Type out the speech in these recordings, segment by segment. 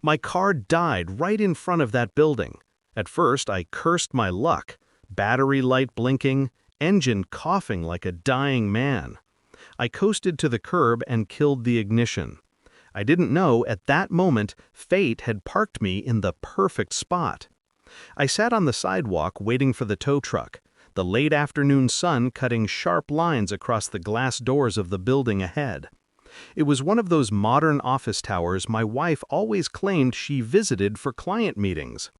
My car died right in front of that building. At first, I cursed my luck. Battery light blinking, engine coughing like a dying man. I coasted to the curb and killed the ignition. I didn't know at that moment fate had parked me in the perfect spot. I sat on the sidewalk waiting for the tow truck, the late afternoon sun cutting sharp lines across the glass doors of the building ahead. It was one of those modern office towers my wife always claimed she visited for client meetings.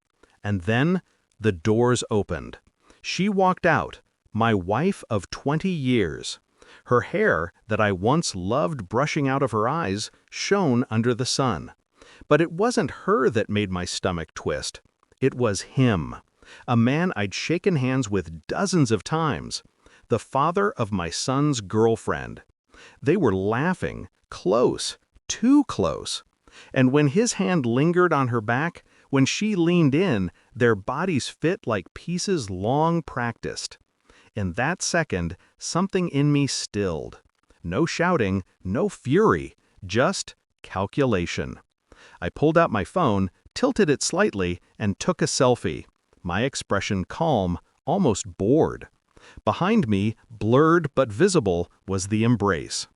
And then the doors opened. She walked out, my wife of 20 years. Her hair, that I once loved brushing out of her eyes, shone under the sun. But it wasn't her that made my stomach twist. It was him, a man I'd shaken hands with dozens of times, the father of my son's girlfriend. They were laughing, close, too close. And when his hand lingered on her back, when she leaned in, their bodies fit like pieces long practiced. In that second, something in me stilled. No shouting, no fury, just calculation. I pulled out my phone, tilted it slightly, and took a selfie, my expression calm, almost bored. Behind me, blurred but visible, was the embrace.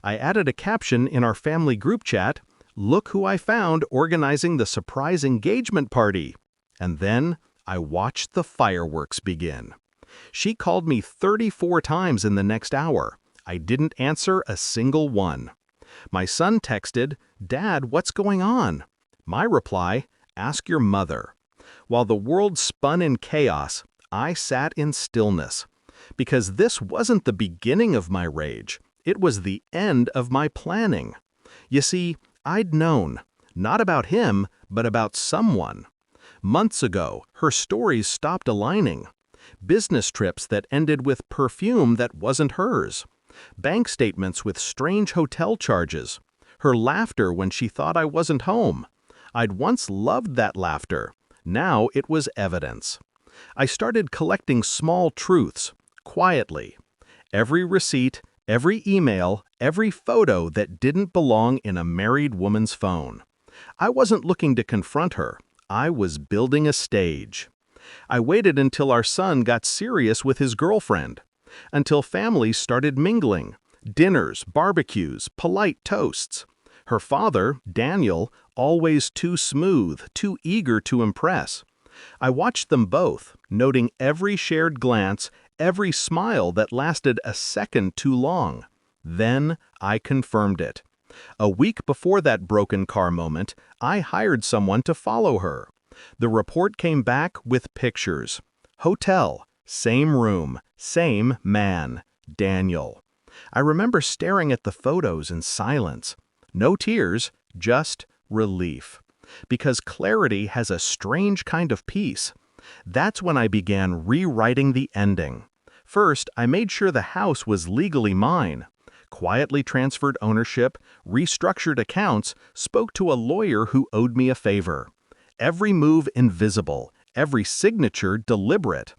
I added a caption in our family group chat, "Look who I found organizing the surprise engagement party." And then I watched the fireworks begin. She called me 34 times in the next hour. I didn't answer a single one. My son texted, "Dad, what's going on?" My reply, "Ask your mother." While the world spun in chaos, I sat in stillness. Because this wasn't the beginning of my rage. It was the end of my planning. You see, I'd known, not about him, but about someone. Months ago, her stories stopped aligning. Business trips that ended with perfume that wasn't hers. Bank statements with strange hotel charges. Her laughter when she thought I wasn't home. I'd once loved that laughter. Now it was evidence. I started collecting small truths, quietly. Every receipt, every email, every photo that didn't belong in a married woman's phone. I wasn't looking to confront her. I was building a stage. I waited until our son got serious with his girlfriend, until families started mingling, dinners, barbecues, polite toasts. Her father, Daniel, always too smooth, too eager to impress. I watched them both, noting every shared glance, every smile that lasted a second too long. Then I confirmed it. A week before that broken car moment, I hired someone to follow her. The report came back with pictures. Hotel, same room, same man, Daniel. I remember staring at the photos in silence. No tears, just relief. Because clarity has a strange kind of peace. That's when I began rewriting the ending. First, I made sure the house was legally mine. Quietly transferred ownership, restructured accounts, spoke to a lawyer who owed me a favor. Every move invisible, every signature deliberate.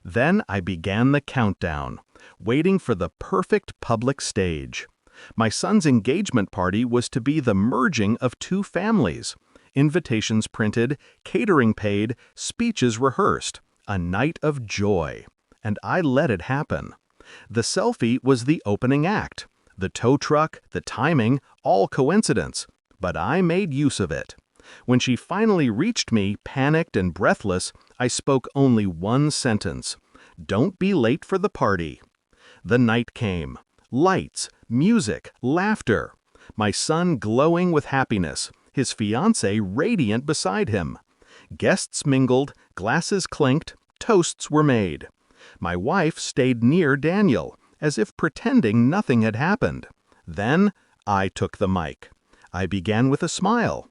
Then I began the countdown, waiting for the perfect public stage. My son's engagement party was to be the merging of two families. Invitations printed, catering paid, speeches rehearsed. A night of joy. And I let it happen. The selfie was the opening act. The tow truck, the timing, all coincidence. But I made use of it. When she finally reached me, panicked and breathless, I spoke only one sentence. "Don't be late for the party." The night came. Lights, music, laughter. My son glowing with happiness, his fiancée radiant beside him. Guests mingled, glasses clinked, toasts were made. My wife stayed near Daniel, as if pretending nothing had happened. Then I took the mic. I began with a smile.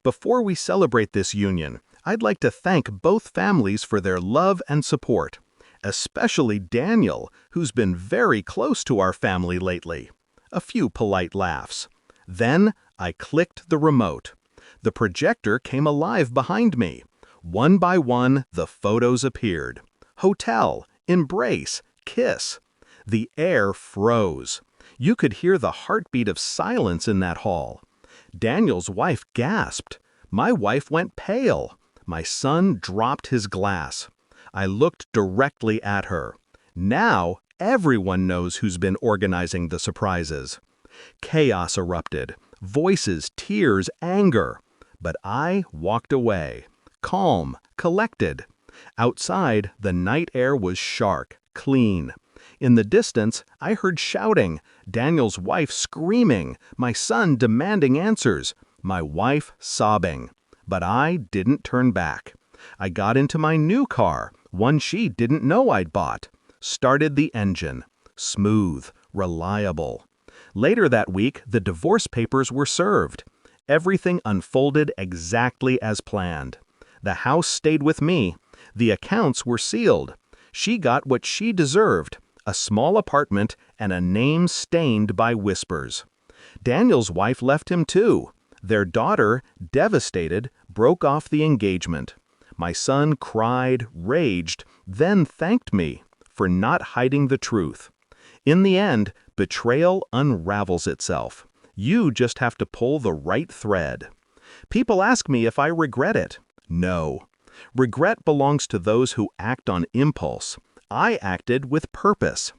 Before we celebrate this union, I'd like to thank both families for their love and support, especially Daniel, who's been very close to our family lately. A few polite laughs. Then I clicked the remote. The projector came alive behind me. One by one, the photos appeared. Hotel, embrace, kiss. The air froze. You could hear the heartbeat of silence in that hall. Daniel's wife gasped. My wife went pale. My son dropped his glass. I looked directly at her. Now, everyone knows who's been organizing the surprises. Chaos erupted. Voices, tears, anger. But I walked away. Calm, collected. Outside, the night air was sharp, clean. In the distance, I heard shouting, Daniel's wife screaming, my son demanding answers, my wife sobbing. But I didn't turn back. I got into my new car, one she didn't know I'd bought. Started the engine. Smooth, reliable. Later that week, the divorce papers were served. Everything unfolded exactly as planned. The house stayed with me. The accounts were sealed. She got what she deserved, a small apartment and a name stained by whispers. Daniel's wife left him too. Their daughter, devastated, broke off the engagement. My son cried, raged, then thanked me for not hiding the truth. In the end, betrayal unravels itself. You just have to pull the right thread. People ask me if I regret it. No. Regret belongs to those who act on impulse. I acted with purpose.